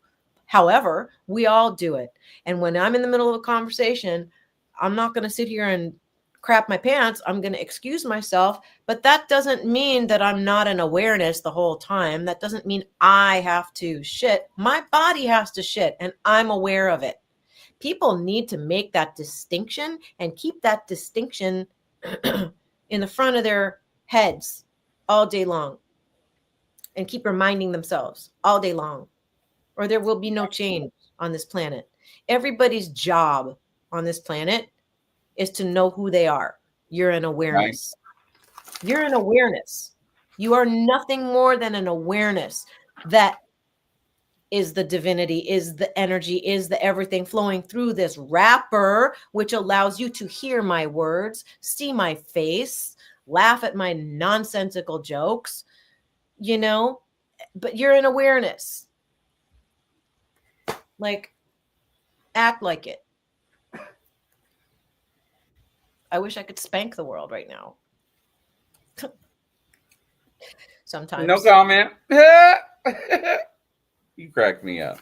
However, we all do it. And when I'm in the middle of a conversation, I'm not going to sit here and crap my pants. I'm going to excuse myself. But that doesn't mean that I'm not in awareness the whole time. That doesn't mean I have to shit. My body has to shit, and I'm aware of it. People need to make that distinction and keep that distinction in the front of their heads all day long, and keep reminding themselves all day long, or there will be no change on this planet. Everybody's job on this planet is to know who they are. You're an awareness. Right. You're an awareness. You are nothing more than an awareness that is the divinity, is the energy, is the everything flowing through this wrapper, which allows you to hear my words, see my face, laugh at my nonsensical jokes, you know, but you're an awareness. Like, act like it. I wish I could spank the world right now. Sometimes. No comment. You crack me up.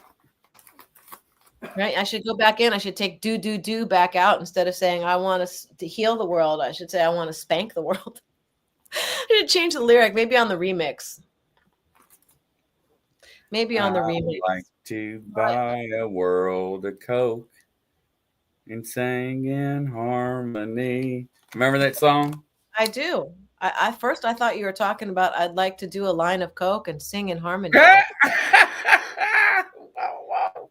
Right? I should go back in. I should take do back out instead of saying I want to heal the world. I should say I want to spank the world. I should change the lyric, maybe on the remix. Maybe on the remix. I'd like to buy a world of Coke and sing in harmony. Remember that song? I do. I first I thought you were talking about I'd like to do a line of Coke and sing in harmony. Wow.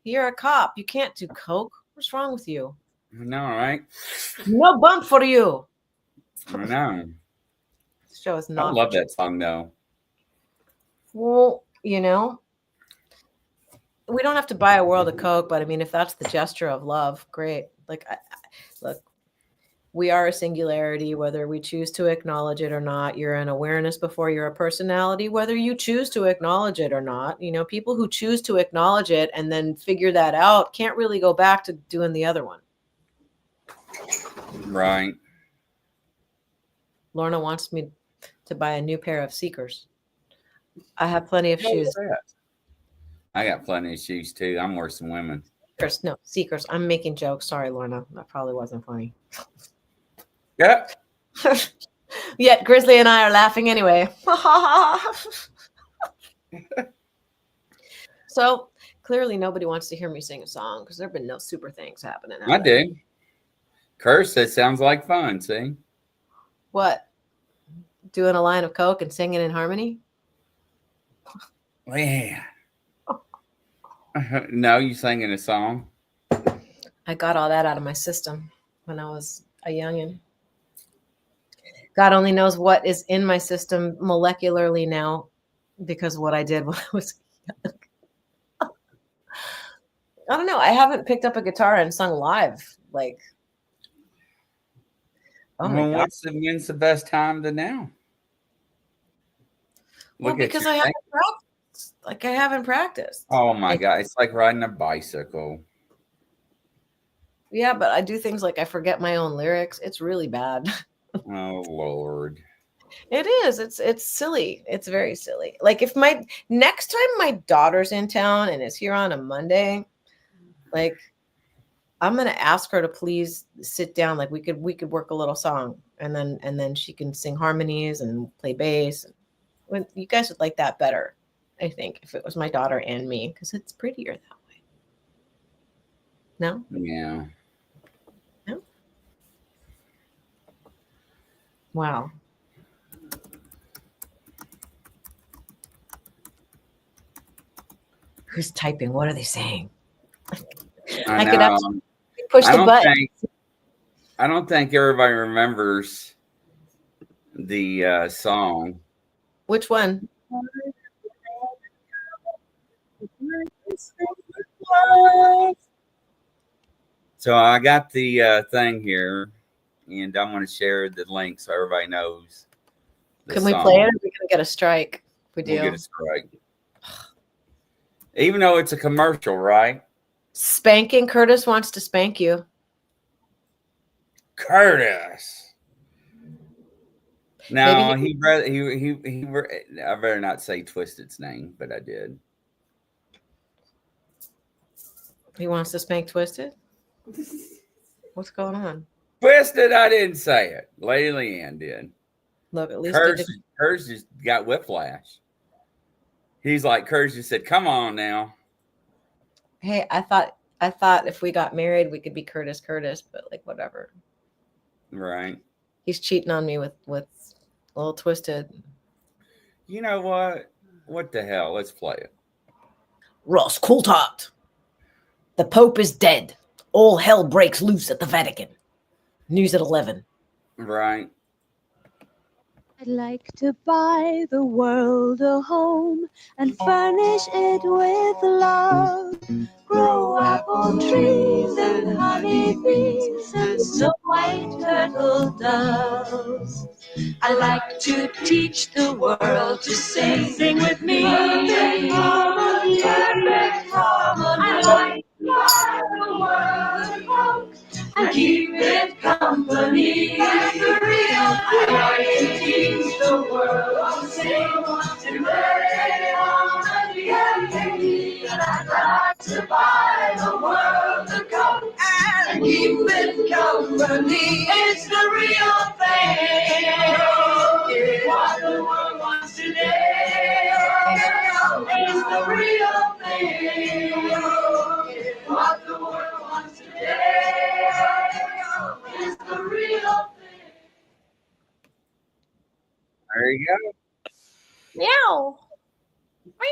You're a cop. You can't do Coke. What's wrong with you? I know, right? No bump for you. I know. This show is not. I love that song, though. Well, you know, we don't have to buy a world of Coke, but I mean, if that's the gesture of love, great. Like, look, we are a singularity, whether we choose to acknowledge it or not. You're an awareness before you're a personality, whether you choose to acknowledge it or not. You know, people who choose to acknowledge it and then figure that out can't really go back to doing the other one. Right. Lorna wants me to buy a new pair of Seekers. I have plenty of shoes. I got plenty of shoes too. I'm worse than women. Seekers. I'm making jokes. Sorry, Lorna. That probably wasn't funny. Yeah. Yet Grizzly and I are laughing anyway. So clearly nobody wants to hear me sing a song because there have been no super things happening. I do. Curse, that sounds like fun. See? What? Doing a line of Coke and singing in harmony? Yeah. No, you singing a song? I got all that out of my system when I was a youngin'. God only knows what is in my system molecularly now because of what I did when I was young. I don't know. I haven't picked up a guitar and sung live. Like, oh my God. When's the best time to now? Well, because I haven't practiced. Like, I haven't practiced. Oh my God. It's like riding a bicycle. Yeah, but I do things like I forget my own lyrics. It's really bad. Oh Lord. It is. It's silly. It's very silly. Like, if next time my daughter's in town and is here on a Monday, like, I'm gonna ask her to please sit down. Like, we could work a little song, and then she can sing harmonies and play bass. You guys would like that better, I think, if it was my daughter and me, because it's prettier that way. No? Yeah. No? Wow. Who's typing? What are they saying? I could Push the button. I don't think everybody remembers the song. Which one? So I got the thing here, and I'm going to share the link so everybody knows. Can we play it? Or are we going to get a strike? If we do. We'll get a strike. Even though it's a commercial, right? Spanking. Curtis wants to spank you. Curtis. Now I better not say Twisted's name, but I did. He wants to spank Twisted. What's going on? Twisted, I didn't say it. Lady Liane did. Look, at least Curtis just got whiplash. He's like, Curtis just said, "Come on now." Hey, I thought if we got married, we could be Curtis, but like whatever. Right. He's cheating on me with a little Twisted. You know what? What the hell? Let's play it. Ross Coulthard. The Pope is dead. All hell breaks loose at the Vatican. News at 11. Right. I'd like to buy the world a home and furnish it with love. Grow apple trees and honey bees and snow white turtle doves. I like to teach the world to sing with me. Perfect harmony, perfect harmony. I like to buy the world a home and keep it company. That's the real thing. I like to teach the world to sing to perfect harmony and peace. And I'd like to buy the world a coat and keep it company. It's the real thing. What the world wants today is the real thing. What the world wants today is the real thing. There you go. Meow.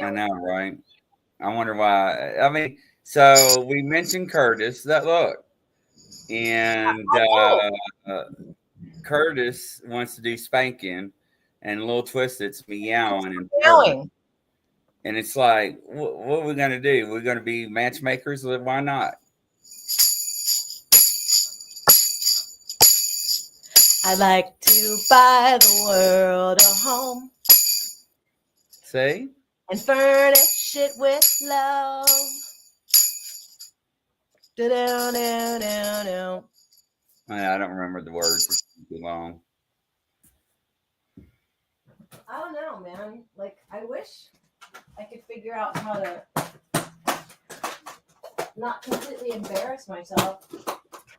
I know, right? I wonder why. I mean, so we mentioned Curtis. That look, and Curtis wants to do spanking, and Little Twisted's meowing and purring. And it's like, what are we gonna do? We're gonna be matchmakers. Why not? I like to buy the world a home. See? And furnish it with love. Do-do-do-do-do. I don't remember the words. It's too long. I don't know, man. Like, I wish I could figure out how to not completely embarrass myself.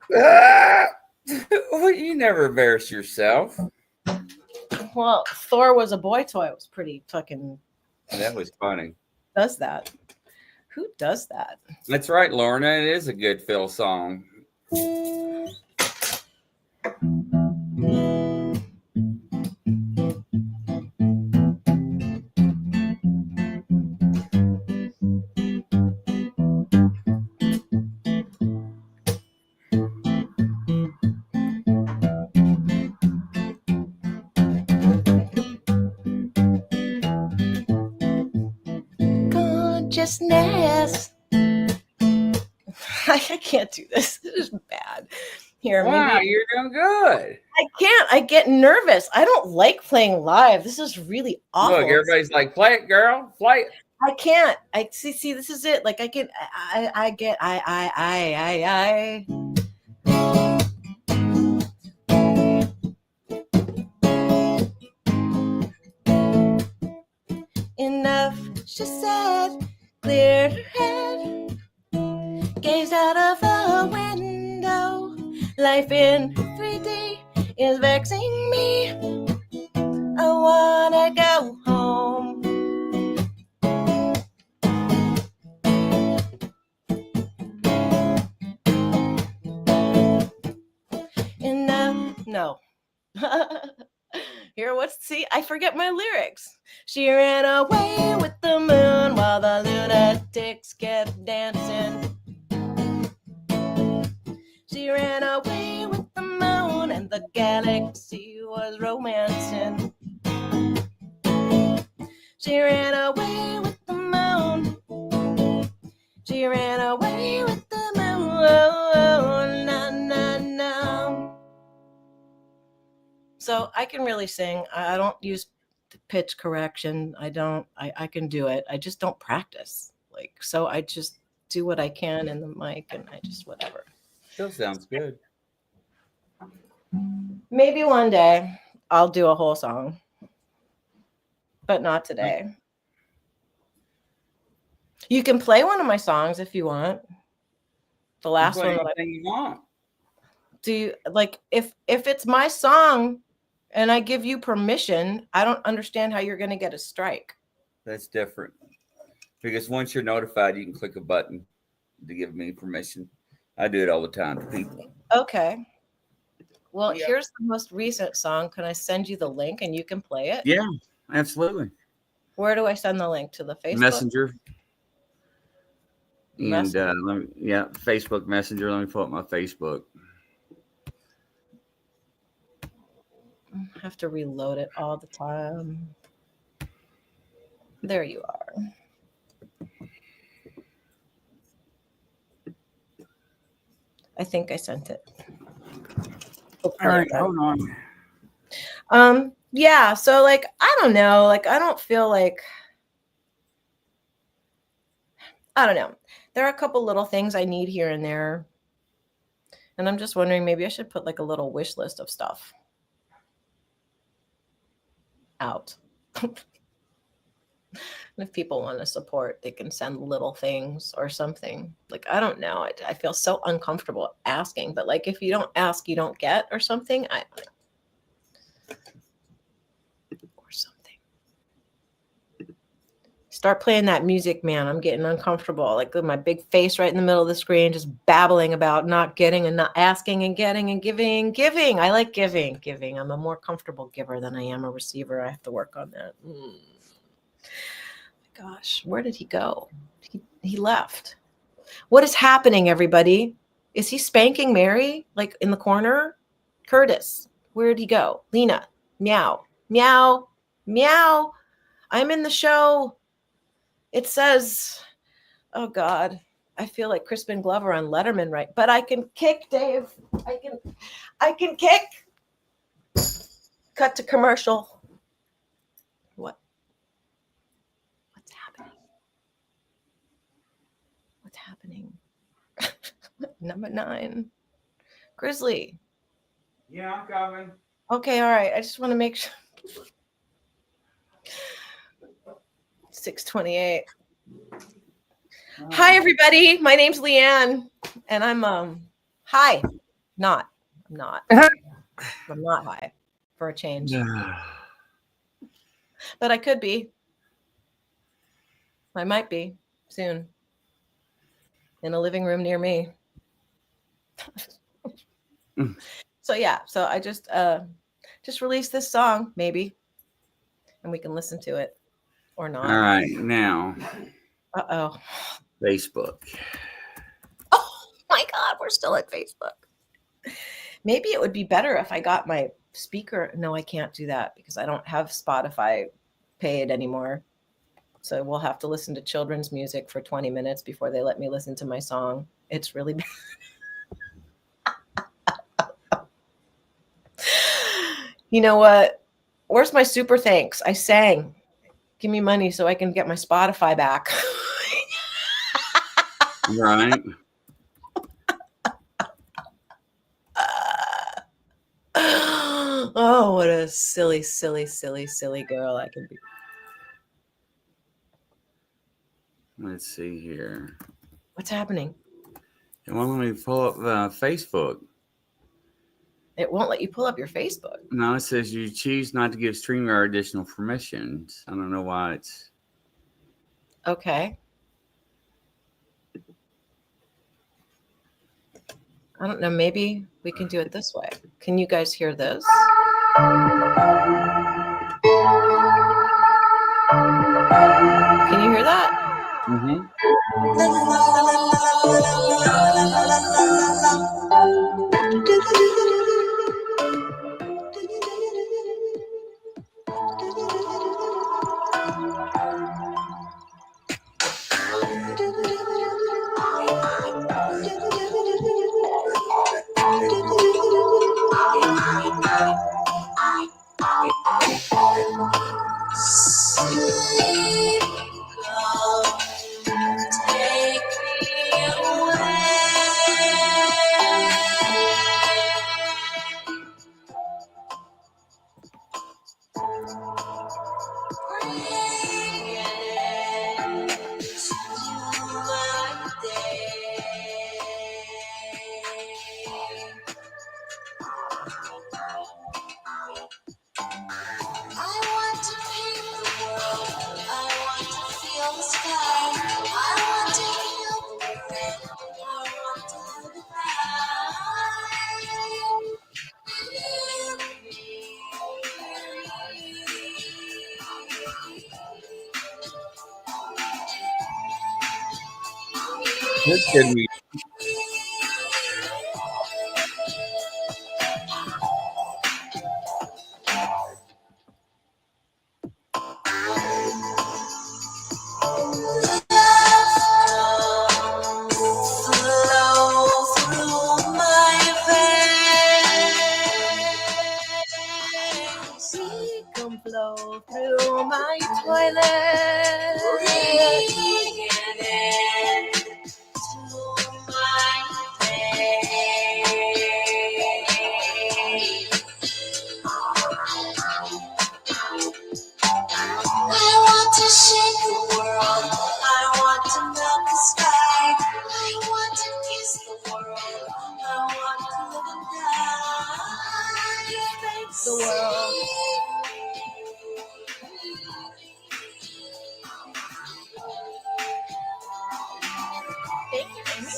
Well, you never embarrass yourself. Well, Thor was a boy toy. It was pretty fucking... That was funny. Does that? Who does that? That's right, Lorna. It is a good Phil song. Consciousness. I can't do this. This is bad. Here, wow, maybe you're doing good. I can't. I get nervous. I don't like playing live. This is really awful. Look, everybody's like, "Play it, girl. Play it." I can't. I see. This is it. Like I get. Enough, she said. Cleared her head. Gazed out of the window. Life in 3D is vexing me. I wanna go home. And no. Here, see, I forget my lyrics. She ran away with the moon while the lunatics kept dancing. She ran away with the moon, and the galaxy was romancing. She ran away with the moon. She ran away with the moon. Na, na, na. So I can really sing. I don't use pitch correction. I can do it. I just don't practice. Like, so I just do what I can in the mic, and I just whatever. Still sounds good. Maybe one day I'll do a whole song, but not today. You can play one of my songs if you want. The last one that Anything you want. do you, like if it's my song and I give you permission, I don't understand how you're going to get a strike. That's different. Because once you're notified, you can click a button to give me permission. I do it all the time to people. Okay. Well, Yeah. here's the most recent song. Can I send you the link and you can play it? Yeah, absolutely. Where do I send the link? To the Facebook? Messenger. And Messenger. Facebook Messenger. Let me pull up my Facebook. I have to reload it all the time. There you are. I think I sent it. All right, hold on. Yeah, so like I don't know, like I don't feel like I don't know. There are a couple little things I need here and there. And I'm just wondering, maybe I should put like a little wish list of stuff out. And if people want to support, they can send little things or something. Like, I don't know. I feel so uncomfortable asking, but like if you don't ask, you don't get or something. Or something. Start playing that music, man. I'm getting uncomfortable. Like with my big face right in the middle of the screen, just babbling about not getting and not asking and getting and giving. I like giving. I'm a more comfortable giver than I am a receiver. I have to work on that. Gosh, where did he go? He left. What is happening, everybody? Is he spanking Mary like in the corner? Curtis, where did he go? Lena, meow, meow, meow. I'm in the show. It says, oh God, I feel like Crispin Glover on Letterman, right? But I can kick, Dave. I can kick. Cut to commercial. What? What's happening? Number 9. Grizzly. Yeah, I'm coming. Okay, all right. I just want to make sure. 6:28. Hi, everybody. My name's Liane, and I'm high. I'm not high for a change. But I could be. I might be soon in a living room near me. So I just released this song, maybe, and we can listen to it or not. All right, now. Uh-oh. Facebook. Oh my God, we're still at Facebook. Maybe it would be better if I got my speaker. No, I can't do that because I don't have Spotify paid anymore. So we'll have to listen to children's music for 20 minutes before they let me listen to my song. It's really bad. You know what? Where's my super thanks? I sang. Give me money so I can get my Spotify back. Right. Oh, what a silly girl I can be. Let's see here. What's happening? It won't let me pull up Facebook. It won't let you pull up your Facebook. No, it says you choose not to give StreamYard additional permissions. I don't know why it's... Okay. I don't know. Maybe we can do it this way. Can you guys hear this? Can you hear that? Mm-hmm. That's good music. Flow through my veins. Come flow through my toilet. Bring it into my veins. I want to shake the world. I want to melt the sky. I want to kiss the world. I want to live and die. Thanks The world. Thank you, Amy.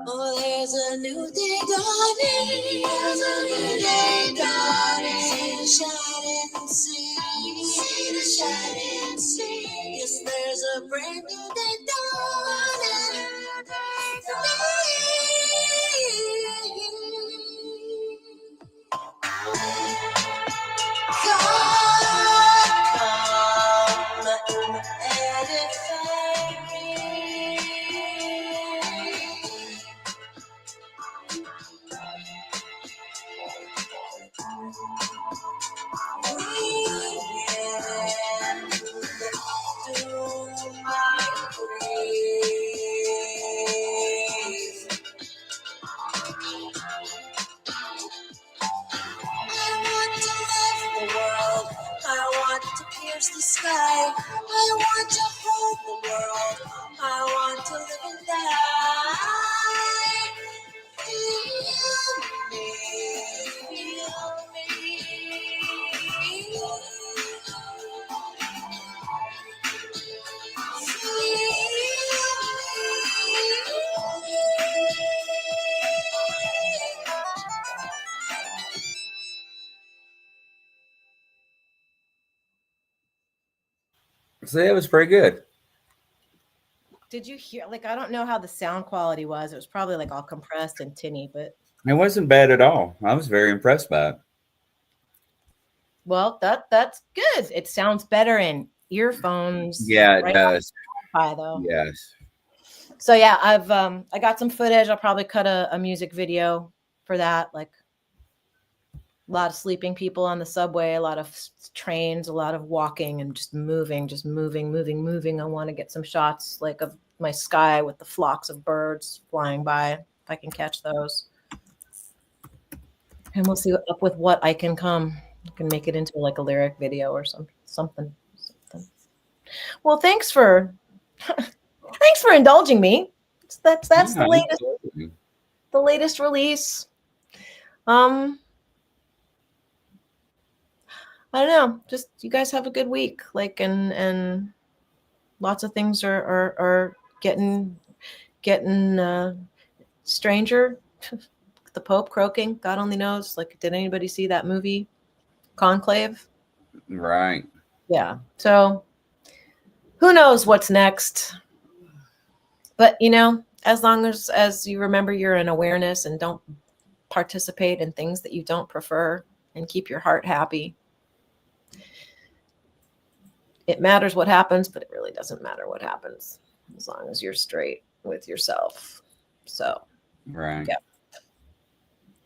Oh, there's a new day dawning. There's a new day dawning. See the shining sea. See the shining sea. Yes, there's a brand new day dawning. God, come edify me. The sky. I want to hold the world. I want to live and die. Feel me, feel me. So that was pretty good. Did you hear? Like, I don't know how the sound quality was. It was probably like all compressed and tinny, but It wasn't bad at all. I was very impressed by it. well, that's good. It sounds better in earphones. Yeah, it right does. Hi, though. Yes. So yeah, I got some footage. I'll probably cut a music video for that. Like a lot of sleeping people on the subway, a lot of trains, a lot of walking and just moving. I want to get some shots like of my sky with the flocks of birds flying by, if I can catch those. And we'll see up with what I can come. I can make it into like a lyric video or something. Well, thanks for indulging me. That's the latest release. I don't know. Just you guys have a good week. Like and lots of things are getting stranger. The Pope croaking, God only knows. Like, did anybody see that movie, Conclave? Right. Yeah. So who knows what's next? But as long as you remember you're in awareness and don't participate in things that you don't prefer and keep your heart happy. It matters what happens, but it really doesn't matter what happens as long as you're straight with yourself. So, Right. yeah.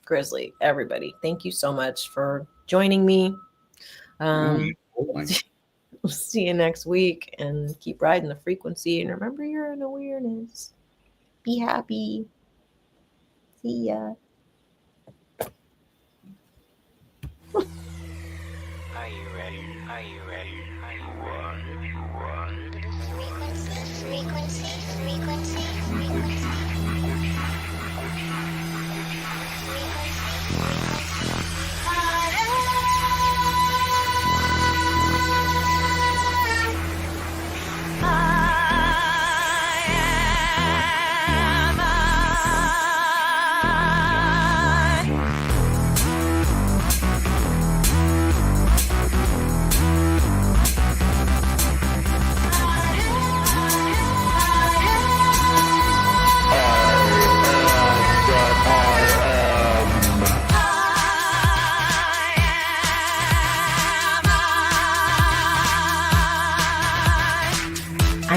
Grizzly, everybody, thank you so much for joining me. We'll see you next week and keep riding the frequency. And remember, you're in awareness. Be happy. See ya. Are you ready? Are you ready? Are you ready? Frequency.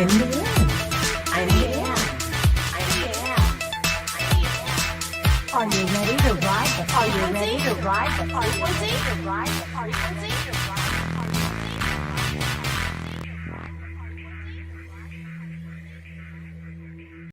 I'm Liane. I'm Liane. I'm Liane. Are you ready to ride the frequency? Are you ready to ride the frequency? To ride the frequency?